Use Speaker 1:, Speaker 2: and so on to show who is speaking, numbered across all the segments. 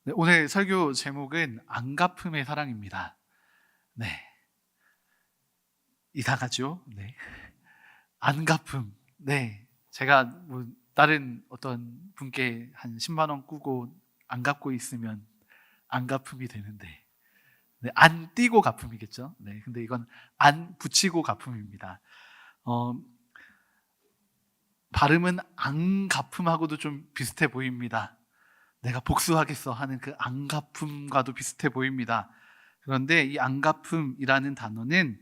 Speaker 1: 네, 오늘 설교 제목은 안갚음의 사랑입니다. 네, 이상하죠? 네, 안갚음. 네, 제가 다른 어떤 분께 한 10만 원 꾸고 안 갚고 있으면 안갚음이 되는데, 네, 안 띄고 갚음이겠죠? 네, 근데 이건 안 붙이고 갚음입니다. 어, 발음은 안갚음하고도 좀 비슷해 보입니다. 내가 복수하겠어 하는 그 안갚음과도 비슷해 보입니다. 그런데 이 안갚음이라는 단어는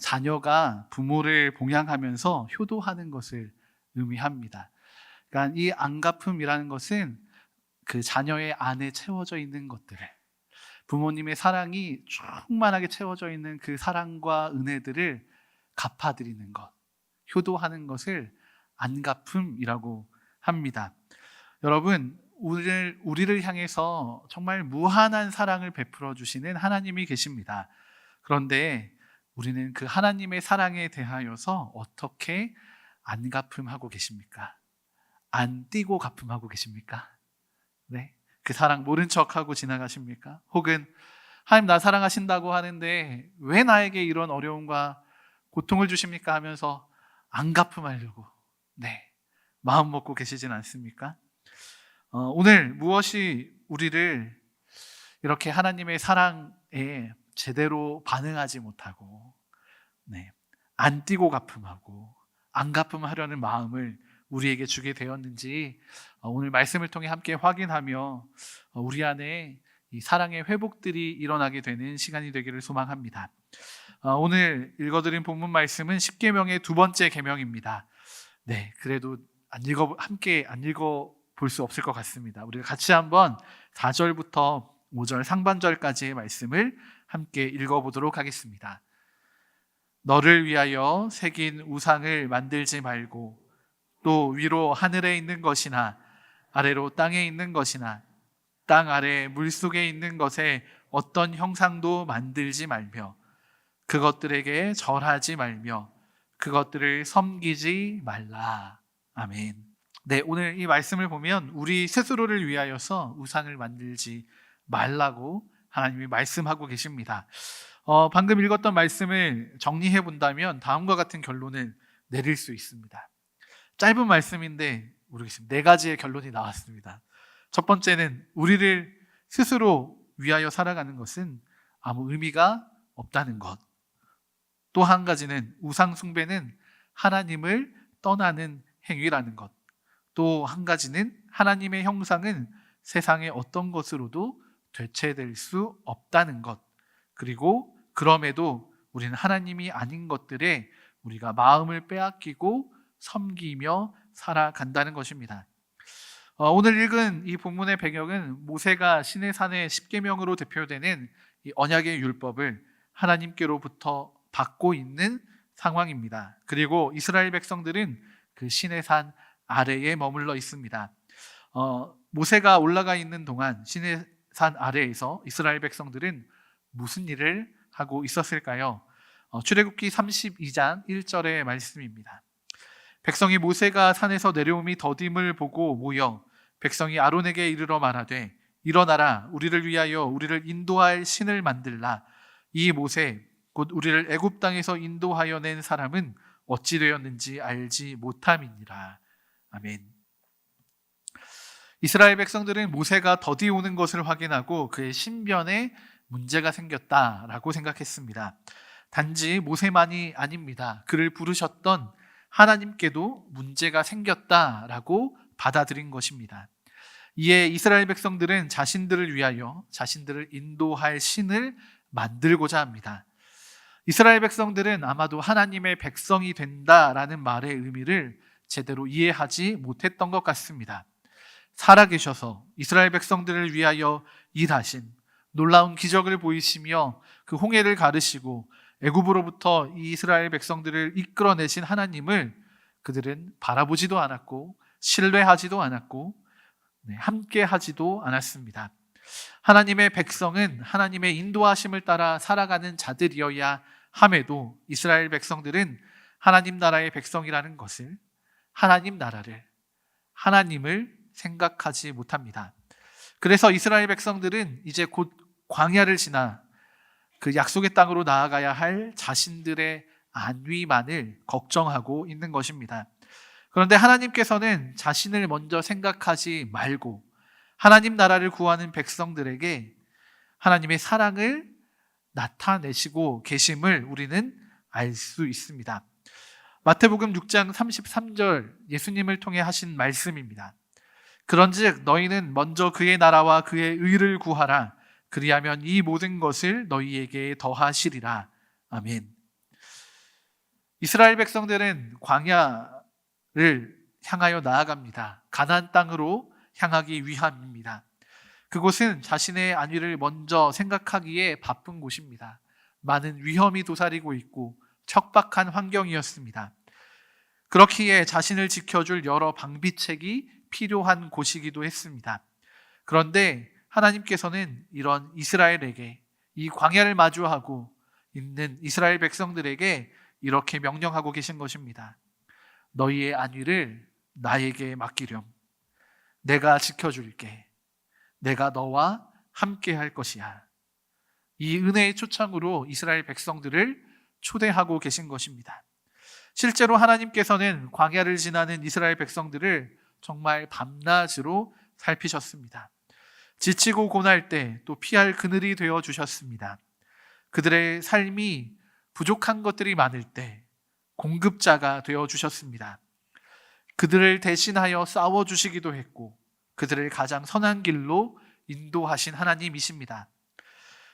Speaker 1: 자녀가 부모를 봉양하면서 효도하는 것을 의미합니다. 그러니까 이 안갚음이라는 것은 그 자녀의 안에 채워져 있는 것들을, 부모님의 사랑이 충만하게 채워져 있는 그 사랑과 은혜들을 갚아드리는 것, 효도하는 것을 안갚음이라고 합니다. 여러분, 우리를 향해서 정말 무한한 사랑을 베풀어 주시는 하나님이 계십니다. 그런데 우리는 그 하나님의 사랑에 대하여서 어떻게 안갚음하고 계십니까? 안 띄고 갚음하고 계십니까? 네? 그 사랑 모른 척하고 지나가십니까? 혹은 하나님 나 사랑하신다고 하는데 왜 나에게 이런 어려움과 고통을 주십니까? 하면서 안갚음하려고 마음 먹고 계시진 않습니까? 오늘 무엇이 우리를 이렇게 하나님의 사랑에 제대로 반응하지 못하고 안 띄고 갚음하고 안 갚음하려는 마음을 우리에게 주게 되었는지 오늘 말씀을 통해 함께 확인하며 우리 안에 이 사랑의 회복들이 일어나게 되는 시간이 되기를 소망합니다. 오늘 읽어드린 본문 말씀은 십계명의 두 번째 계명입니다. 네, 그래도 함께 안 읽어 볼 수 없을 것 같습니다. 우리가 같이 한번 4절부터 5절 상반절까지의 말씀을 함께 읽어보도록 하겠습니다. 너를 위하여 새긴 우상을 만들지 말고 또 위로 하늘에 있는 것이나 아래로 땅에 있는 것이나 땅 아래 물속에 있는 것에 어떤 형상도 만들지 말며 그것들에게 절하지 말며 그것들을 섬기지 말라. 아멘. 네, 오늘 이 말씀을 보면 우리 스스로를 위하여서 우상을 만들지 말라고 하나님이 말씀하고 계십니다. 방금 읽었던 말씀을 정리해 본다면 다음과 같은 결론을 내릴 수 있습니다. 짧은 말씀인데 모르겠습니다. 4가지의 결론이 나왔습니다. 첫 번째는 우리를 스스로 위하여 살아가는 것은 아무 의미가 없다는 것. 또 한 가지는 우상 숭배는 하나님을 떠나는 행위라는 것. 또 한 가지는 하나님의 형상은 세상의 어떤 것으로도 대체될 수 없다는 것. 그리고 그럼에도 우리는 하나님이 아닌 것들에 우리가 마음을 빼앗기고 섬기며 살아간다는 것입니다. 오늘 읽은 이 본문의 배경은 모세가 시내산의 십계명으로 대표되는 이 언약의 율법을 하나님께로부터 받고 있는 상황입니다. 그리고 이스라엘 백성들은 그 시내산 아래에 머물러 있습니다. 모세가 올라가 있는 동안 시내산 아래에서 이스라엘 백성들은 무슨 일을 하고 있었을까요? 출애굽기 32장 1절의 말씀입니다. 백성이 모세가 산에서 내려옴이 더딤을 보고 모여 백성이 아론에게 이르러 말하되 일어나라 우리를 위하여 우리를 인도할 신을 만들라. 이 모세 곧 우리를 애굽 땅에서 인도하여 낸 사람은 어찌 되었는지 알지 못함이니라. 아멘. 이스라엘 백성들은 모세가 더디 오는 것을 확인하고 그의 신변에 문제가 생겼다라고 생각했습니다. 단지 모세만이 아닙니다. 그를 부르셨던 하나님께도 문제가 생겼다라고 받아들인 것입니다. 이에 이스라엘 백성들은 자신들을 위하여 자신들을 인도할 신을 만들고자 합니다. 이스라엘 백성들은 아마도 하나님의 백성이 된다라는 말의 의미를 제대로 이해하지 못했던 것 같습니다. 살아계셔서 이스라엘 백성들을 위하여 일하신 놀라운 기적을 보이시며 그 홍해를 가르시고 애굽으로부터 이 이스라엘 백성들을 이끌어내신 하나님을 그들은 바라보지도 않았고 신뢰하지도 않았고 함께하지도 않았습니다. 하나님의 백성은 하나님의 인도하심을 따라 살아가는 자들이어야 함에도 이스라엘 백성들은 하나님 나라의 백성이라는 것을, 하나님 나라를, 하나님을 생각하지 못합니다. 그래서 이스라엘 백성들은 이제 곧 광야를 지나 그 약속의 땅으로 나아가야 할 자신들의 안위만을 걱정하고 있는 것입니다. 그런데 하나님께서는 자신을 먼저 생각하지 말고 하나님 나라를 구하는 백성들에게 하나님의 사랑을 나타내시고 계심을 우리는 알 수 있습니다. 마태복음 6장 33절 예수님을 통해 하신 말씀입니다. 그런즉 너희는 먼저 그의 나라와 그의 의를 구하라. 그리하면 이 모든 것을 너희에게 더하시리라. 아멘. 이스라엘 백성들은 광야를 향하여 나아갑니다. 가나안 땅으로 향하기 위함입니다. 그곳은 자신의 안위를 먼저 생각하기에 바쁜 곳입니다. 많은 위험이 도사리고 있고 척박한 환경이었습니다. 그렇기에 자신을 지켜줄 여러 방비책이 필요한 곳이기도 했습니다. 그런데 하나님께서는 이런 이스라엘에게, 이 광야를 마주하고 있는 이스라엘 백성들에게 이렇게 명령하고 계신 것입니다. 너희의 안위를 나에게 맡기렴. 내가 지켜줄게. 내가 너와 함께 할 것이야. 이 은혜의 초청으로 이스라엘 백성들을 초대하고 계신 것입니다. 실제로 하나님께서는 광야를 지나는 이스라엘 백성들을 정말 밤낮으로 살피셨습니다. 지치고 고날 때 또 피할 그늘이 되어 주셨습니다. 그들의 삶이 부족한 것들이 많을 때 공급자가 되어 주셨습니다. 그들을 대신하여 싸워 주시기도 했고 그들을 가장 선한 길로 인도하신 하나님이십니다.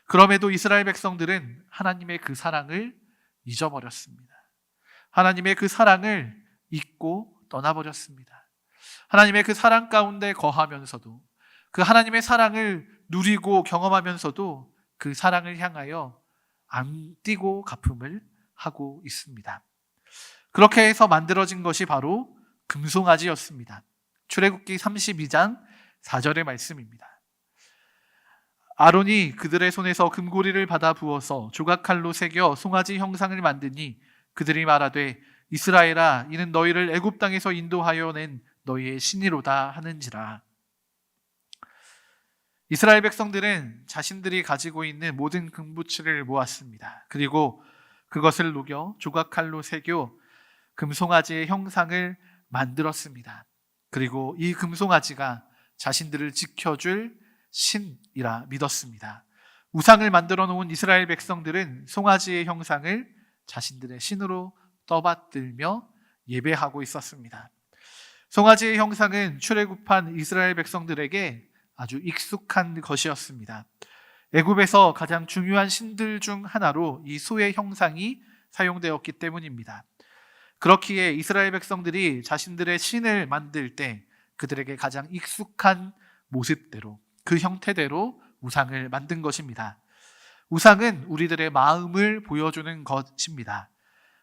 Speaker 1: 그럼에도 이스라엘 백성들은 하나님의 그 사랑을 잊어버렸습니다. 하나님의 그 사랑을 잊고 떠나버렸습니다. 하나님의 그 사랑 가운데 거하면서도 그 하나님의 사랑을 누리고 경험하면서도 그 사랑을 향하여 안 띄고 갚음을 하고 있습니다. 그렇게 해서 만들어진 것이 바로 금송아지였습니다. 출애굽기 32장 4절의 말씀입니다. 아론이 그들의 손에서 금고리를 받아 부어서 조각칼로 새겨 송아지 형상을 만드니 그들이 말하되 이스라엘아 이는 너희를 애굽 땅에서 인도하여 낸 너희의 신이로다 하는지라. 이스라엘 백성들은 자신들이 가지고 있는 모든 금부치를 모았습니다. 그리고 그것을 녹여 조각칼로 새겨 금송아지의 형상을 만들었습니다. 그리고 이 금송아지가 자신들을 지켜줄 신이라 믿었습니다. 우상을 만들어 놓은 이스라엘 백성들은 송아지의 형상을 자신들의 신으로 떠받들며 예배하고 있었습니다. 송아지의 형상은 출애굽한 이스라엘 백성들에게 아주 익숙한 것이었습니다. 애굽에서 가장 중요한 신들 중 하나로 이 소의 형상이 사용되었기 때문입니다. 그렇기에 이스라엘 백성들이 자신들의 신을 만들 때 그들에게 가장 익숙한 모습대로 그 형태대로 우상을 만든 것입니다. 우상은 우리들의 마음을 보여주는 것입니다.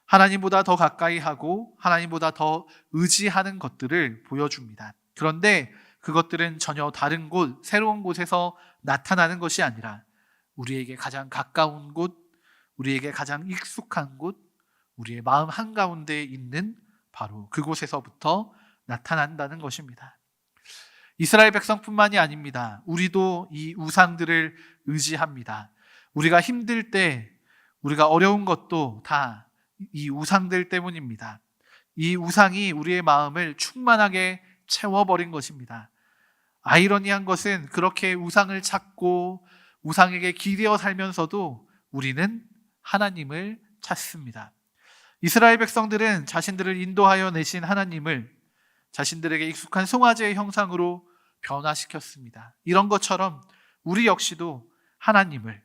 Speaker 1: 하나님보다 더 가까이 하고 하나님보다 더 의지하는 것들을 보여줍니다. 그런데 그것들은 전혀 다른 곳, 새로운 곳에서 나타나는 것이 아니라 우리에게 가장 가까운 곳, 우리에게 가장 익숙한 곳, 우리의 마음 한가운데 있는 바로 그곳에서부터 나타난다는 것입니다. 이스라엘 백성뿐만이 아닙니다. 우리도 이 우상들을 의지합니다. 우리가 힘들 때, 우리가 어려운 것도 다 이 우상들 때문입니다. 이 우상이 우리의 마음을 충만하게 채워버린 것입니다. 아이러니한 것은 그렇게 우상을 찾고 우상에게 기대어 살면서도 우리는 하나님을 찾습니다. 이스라엘 백성들은 자신들을 인도하여 내신 하나님을 자신들에게 익숙한 송아지의 형상으로 변화시켰습니다. 이런 것처럼 우리 역시도 하나님을,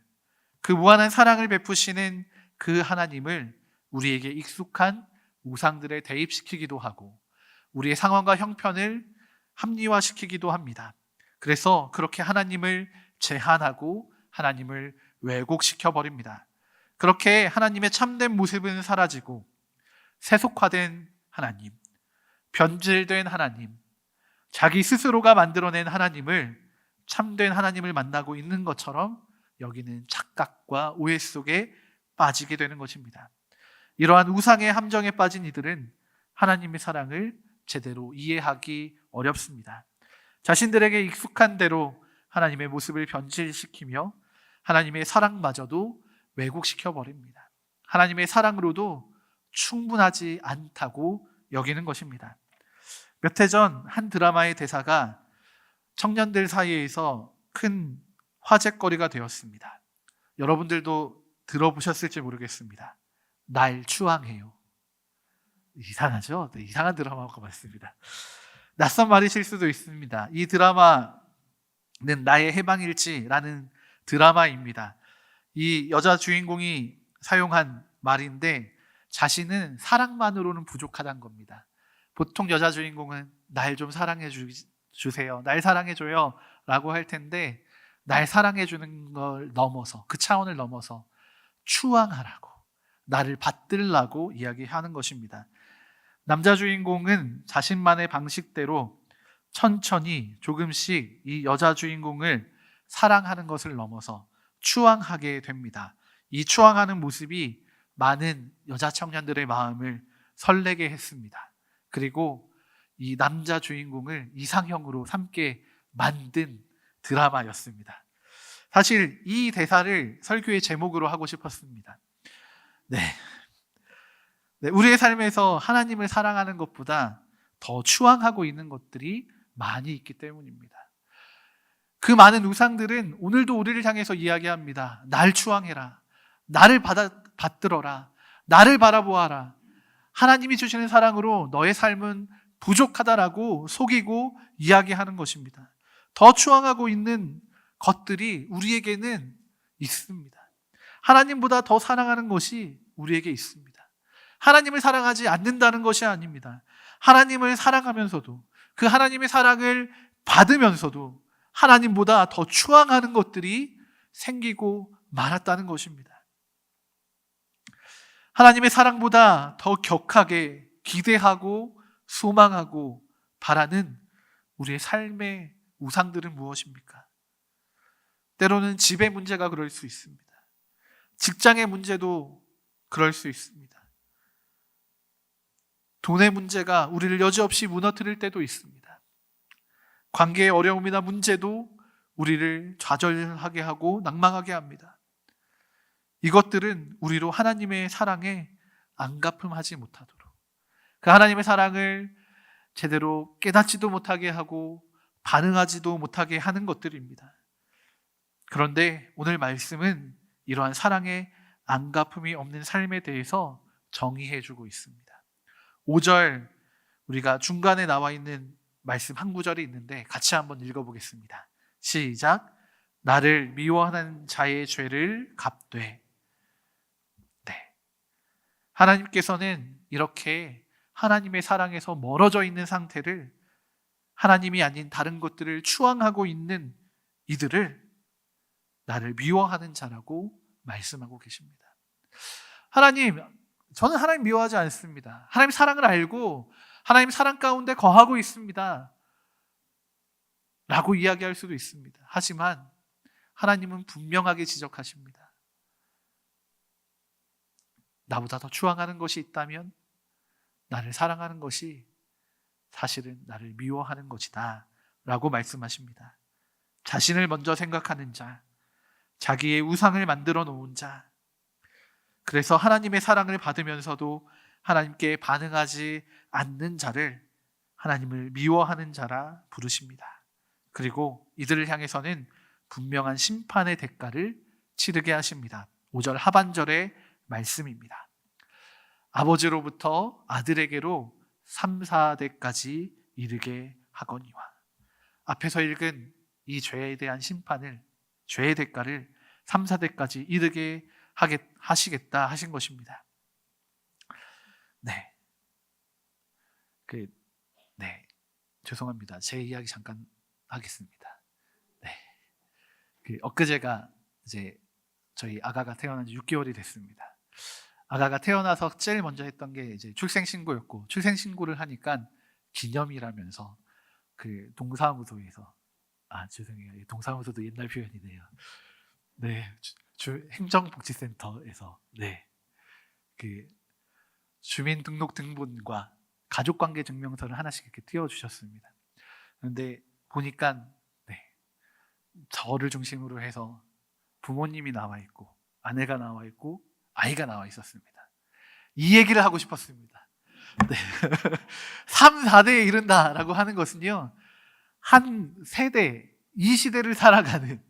Speaker 1: 그 무한한 사랑을 베푸시는 그 하나님을 우리에게 익숙한 우상들에 대입시키기도 하고 우리의 상황과 형편을 합리화시키기도 합니다. 그래서 그렇게 하나님을 제한하고 하나님을 왜곡시켜버립니다. 그렇게 하나님의 참된 모습은 사라지고 세속화된 하나님, 변질된 하나님, 자기 스스로가 만들어낸 하나님을, 참된 하나님을 만나고 있는 것처럼 여기는 착각과 오해 속에 빠지게 되는 것입니다. 이러한 우상의 함정에 빠진 이들은 하나님의 사랑을 제대로 이해하기 어렵습니다. 자신들에게 익숙한 대로 하나님의 모습을 변질시키며 하나님의 사랑마저도 왜곡시켜 버립니다. 하나님의 사랑으로도 충분하지 않다고 여기는 것입니다. 몇 해 전 한 드라마의 대사가 청년들 사이에서 큰 화제거리가 되었습니다. 여러분들도 들어보셨을지 모르겠습니다. 날 추앙해요. 이상하죠? 네, 이상한 드라마가 맞습니다. 낯선 말이실 수도 있습니다. 이 드라마는 나의 해방일지라는 드라마입니다. 이 여자 주인공이 사용한 말인데 자신은 사랑만으로는 부족하다는 겁니다. 보통 여자 주인공은 날 좀 사랑해 주세요. 날 사랑해 줘요. 라고 할 텐데 날 사랑해 주는 걸 넘어서 그 차원을 넘어서 추앙하라고 나를 받들라고 이야기하는 것입니다. 남자 주인공은 자신만의 방식대로 천천히 조금씩 이 여자 주인공을 사랑하는 것을 넘어서 추앙하게 됩니다. 이 추앙하는 모습이 많은 여자 청년들의 마음을 설레게 했습니다. 그리고 이 남자 주인공을 이상형으로 삼게 만든 드라마였습니다. 사실 이 대사를 설교의 제목으로 하고 싶었습니다. 네, 우리의 삶에서 하나님을 사랑하는 것보다 더 추앙하고 있는 것들이 많이 있기 때문입니다. 그 많은 우상들은 오늘도 우리를 향해서 이야기합니다. 날 추앙해라. 나를 받들어라. 나를 바라보아라. 하나님이 주시는 사랑으로 너의 삶은 부족하다라고 속이고 이야기하는 것입니다. 더 추앙하고 있는 것들이 우리에게는 있습니다. 하나님보다 더 사랑하는 것이 우리에게 있습니다. 하나님을 사랑하지 않는다는 것이 아닙니다. 하나님을 사랑하면서도 그 하나님의 사랑을 받으면서도 하나님보다 더 추앙하는 것들이 생기고 말았다는 것입니다. 하나님의 사랑보다 더 격하게 기대하고 소망하고 바라는 우리의 삶의 우상들은 무엇입니까? 때로는 집의 문제가 그럴 수 있습니다. 직장의 문제도 그럴 수 있습니다. 돈의 문제가 우리를 여지없이 무너뜨릴 때도 있습니다. 관계의 어려움이나 문제도 우리를 좌절하게 하고 낭망하게 합니다. 이것들은 우리로 하나님의 사랑에 안갚음하지 못하도록 그 하나님의 사랑을 제대로 깨닫지도 못하게 하고 반응하지도 못하게 하는 것들입니다. 그런데 오늘 말씀은 이러한 사랑의 안갚음이 없는 삶에 대해서 정의해주고 있습니다. 5절 우리가 중간에 나와 있는 말씀 한 구절이 있는데 같이 한번 읽어보겠습니다. 시작. 나를 미워하는 자의 죄를 갚되. 네. 하나님께서는 이렇게 하나님의 사랑에서 멀어져 있는 상태를 하나님이 아닌 다른 것들을 추앙하고 있는 이들을 나를 미워하는 자라고 말씀하고 계십니다. 하나님, 저는 하나님 미워하지 않습니다. 하나님 사랑을 알고 하나님 사랑 가운데 거하고 있습니다. 라고 이야기할 수도 있습니다. 하지만 하나님은 분명하게 지적하십니다. 나보다 더 추앙하는 것이 있다면 나를 사랑하는 것이 사실은 나를 미워하는 것이다 라고 말씀하십니다. 자신을 먼저 생각하는 자, 자기의 우상을 만들어 놓은 자, 그래서 하나님의 사랑을 받으면서도 하나님께 반응하지 않는 자를 하나님을 미워하는 자라 부르십니다. 그리고 이들을 향해서는 분명한 심판의 대가를 치르게 하십니다. 5절 하반절의 말씀입니다. 아버지로부터 아들에게로 3, 4대까지 이르게 하거니와. 앞에서 읽은 이 죄에 대한 심판을, 죄의 대가를 3, 4대까지 이르게 하시겠다 하신 것입니다. 네. 죄송합니다. 제 이야기 잠깐 하겠습니다. 네. 엊그제가 이제 저희 아가가 태어난 지 6개월이 됐습니다. 아가가 태어나서 제일 먼저 했던 게 이제 출생신고였고, 출생신고를 하니까 기념이라면서 그 동사무소에서, 죄송해요. 동사무소도 옛날 표현이네요. 네. 행정복지센터에서, 그 주민등록등본과 가족관계증명서를 하나씩 이렇게 띄워주셨습니다. 그런데 보니까 저를 중심으로 해서 부모님이 나와 있고 아내가 나와 있고 아이가 나와 있었습니다. 이 얘기를 하고 싶었습니다. 네. 3, 4대에 이른다라고 하는 것은요, 한 세대, 이 시대를 살아가는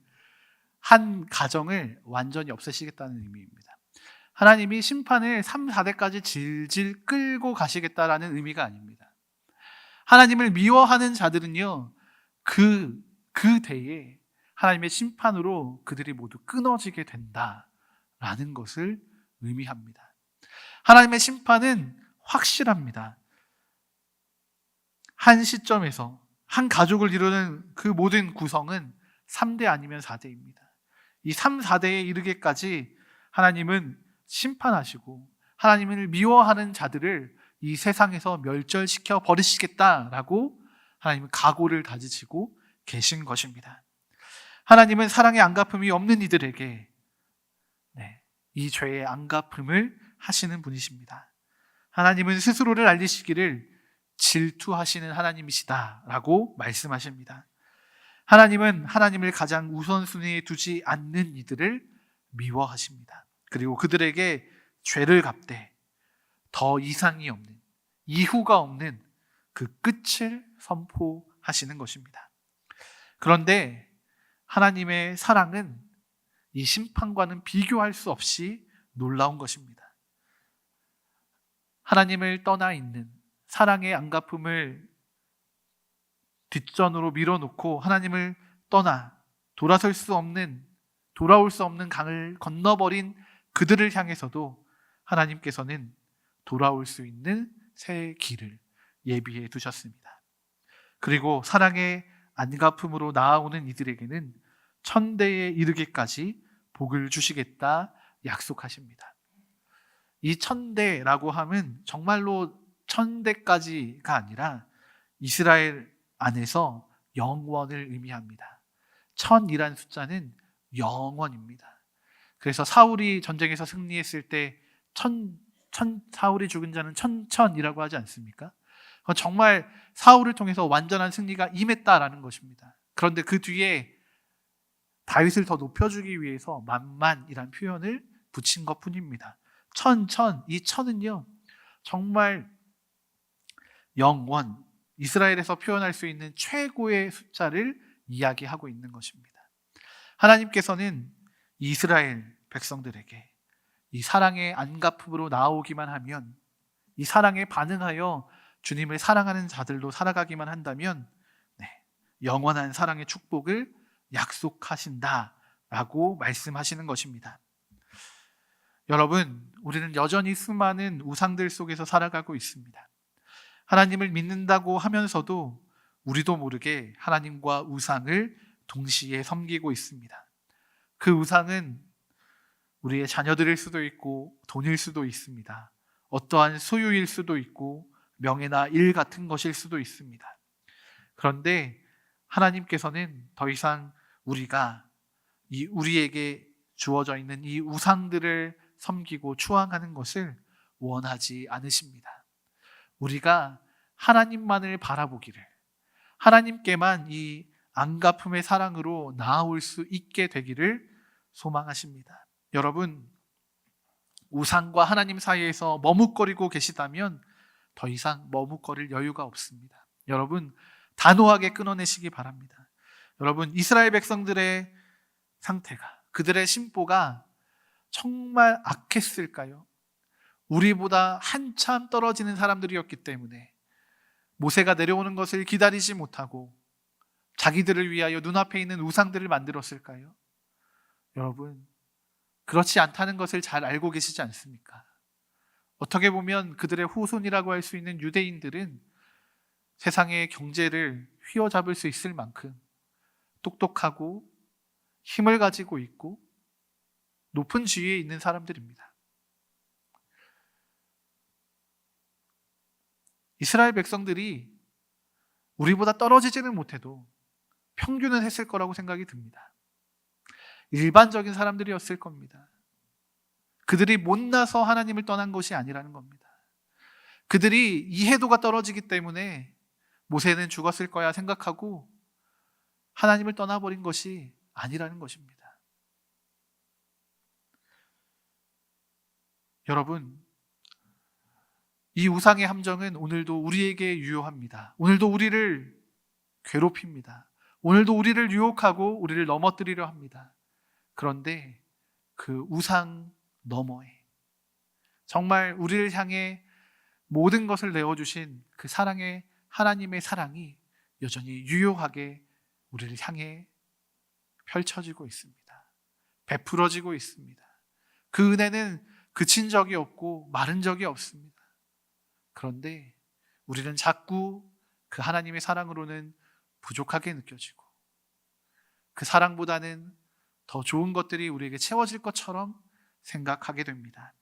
Speaker 1: 한 가정을 완전히 없애시겠다는 의미입니다. 하나님이 심판을 3, 4대까지 질질 끌고 가시겠다라는 의미가 아닙니다. 하나님을 미워하는 자들은요, 그 대에 하나님의 심판으로 그들이 모두 끊어지게 된다라는 것을 의미합니다. 하나님의 심판은 확실합니다. 한 시점에서 한 가족을 이루는 그 모든 구성은 3대 아니면 4대입니다. 이 3, 4대에 이르기까지 하나님은 심판하시고 하나님을 미워하는 자들을 이 세상에서 멸절시켜 버리시겠다라고 하나님은 각오를 다지시고 계신 것입니다. 하나님은 사랑의 안갚음이 없는 이들에게 이 죄의 안갚음을 하시는 분이십니다. 하나님은 스스로를 알리시기를 질투하시는 하나님이시다라고 말씀하십니다. 하나님은 하나님을 가장 우선순위에 두지 않는 이들을 미워하십니다. 그리고 그들에게 죄를 갚되 더 이상이 없는, 이후가 없는 그 끝을 선포하시는 것입니다. 그런데 하나님의 사랑은 이 심판과는 비교할 수 없이 놀라운 것입니다. 하나님을 떠나 있는 사랑의 안갚음을 뒷전으로 밀어놓고 하나님을 떠나 돌아올 수 없는 강을 건너버린 그들을 향해서도 하나님께서는 돌아올 수 있는 새 길을 예비해 두셨습니다. 그리고 사랑의 안갚음으로 나아오는 이들에게는 천대에 이르기까지 복을 주시겠다 약속하십니다. 이 천대라고 하면 정말로 천대까지가 아니라 이스라엘 안에서 영원을 의미합니다. 천이란 숫자는 영원입니다. 그래서 사울이 전쟁에서 승리했을 때 사울이 죽은 자는 천천이라고 하지 않습니까? 그건 정말 사울을 통해서 완전한 승리가 임했다라는 것입니다. 그런데 그 뒤에 다윗을 더 높여주기 위해서 만만이란 표현을 붙인 것뿐입니다. 이 천은요, 정말 영원, 이스라엘에서 표현할 수 있는 최고의 숫자를 이야기하고 있는 것입니다. 하나님께서는 이스라엘 백성들에게 이 사랑의 안갚음으로 나오기만 하면, 이 사랑에 반응하여 주님을 사랑하는 자들로 살아가기만 한다면 영원한 사랑의 축복을 약속하신다라고 말씀하시는 것입니다. 여러분, 우리는 여전히 수많은 우상들 속에서 살아가고 있습니다. 하나님을 믿는다고 하면서도 우리도 모르게 하나님과 우상을 동시에 섬기고 있습니다. 그 우상은 우리의 자녀들일 수도 있고 돈일 수도 있습니다. 어떠한 소유일 수도 있고 명예나 일 같은 것일 수도 있습니다. 그런데 하나님께서는 더 이상 우리에게 주어져 있는 이 우상들을 섬기고 추앙하는 것을 원하지 않으십니다. 우리가 하나님만을 바라보기를, 하나님께만 이 안갚음의 사랑으로 나아올 수 있게 되기를 소망하십니다. 여러분, 우상과 하나님 사이에서 머뭇거리고 계시다면 더 이상 머뭇거릴 여유가 없습니다. 여러분, 단호하게 끊어내시기 바랍니다. 여러분, 이스라엘 백성들의 상태가, 그들의 심보가 정말 악했을까요? 우리보다 한참 떨어지는 사람들이었기 때문에 모세가 내려오는 것을 기다리지 못하고 자기들을 위하여 눈앞에 있는 우상들을 만들었을까요? 여러분, 그렇지 않다는 것을 잘 알고 계시지 않습니까? 어떻게 보면 그들의 후손이라고 할 수 있는 유대인들은 세상의 경제를 휘어잡을 수 있을 만큼 똑똑하고 힘을 가지고 있고 높은 지위에 있는 사람들입니다. 이스라엘 백성들이 우리보다 떨어지지는 못해도 평균은 했을 거라고 생각이 듭니다. 일반적인 사람들이었을 겁니다. 그들이 못나서 하나님을 떠난 것이 아니라는 겁니다. 그들이 이해도가 떨어지기 때문에 모세는 죽었을 거야 생각하고 하나님을 떠나버린 것이 아니라는 것입니다. 여러분, 이 우상의 함정은 오늘도 우리에게 유효합니다. 오늘도 우리를 괴롭힙니다. 오늘도 우리를 유혹하고 우리를 넘어뜨리려 합니다. 그런데 그 우상 너머에 정말 우리를 향해 모든 것을 내어주신 그 사랑의 하나님의 사랑이 여전히 유효하게 우리를 향해 펼쳐지고 있습니다. 베풀어지고 있습니다. 그 은혜는 그친 적이 없고 마른 적이 없습니다. 그런데 우리는 자꾸 그 하나님의 사랑으로는 부족하게 느껴지고 그 사랑보다는 더 좋은 것들이 우리에게 채워질 것처럼 생각하게 됩니다.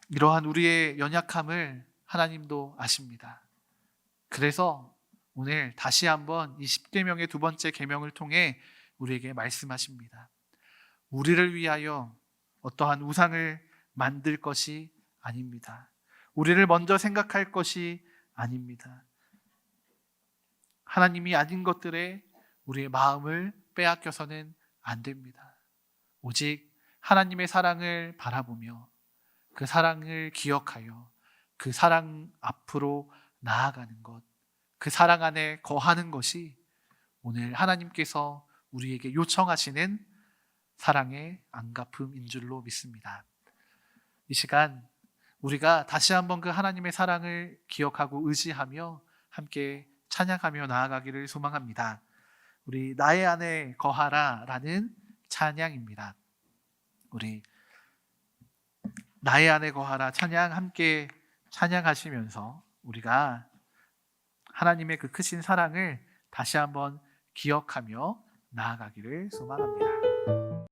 Speaker 1: 이러한 우리의 연약함을 하나님도 아십니다. 그래서 오늘 다시 한번 이 10계명의 두 번째 계명을 통해 우리에게 말씀하십니다. 우리를 위하여 어떠한 우상을 만들 것이 아닙니다. 우리를 먼저 생각할 것이 아닙니다. 하나님이 아닌 것들에 우리의 마음을 빼앗겨서는 안 됩니다. 오직 하나님의 사랑을 바라보며 그 사랑을 기억하여 그 사랑 앞으로 나아가는 것, 그 사랑 안에 거하는 것이 오늘 하나님께서 우리에게 요청하시는 사랑의 안갚음인 줄로 믿습니다. 이 시간 우리가 다시 한번 그 하나님의 사랑을 기억하고 의지하며 함께 찬양하며 나아가기를 소망합니다. 우리 나의 안에 거하라 라는 찬양입니다. 우리 나의 안에 거하라 찬양 함께 찬양하시면서 우리가 하나님의 그 크신 사랑을 다시 한번 기억하며 나아가기를 소망합니다.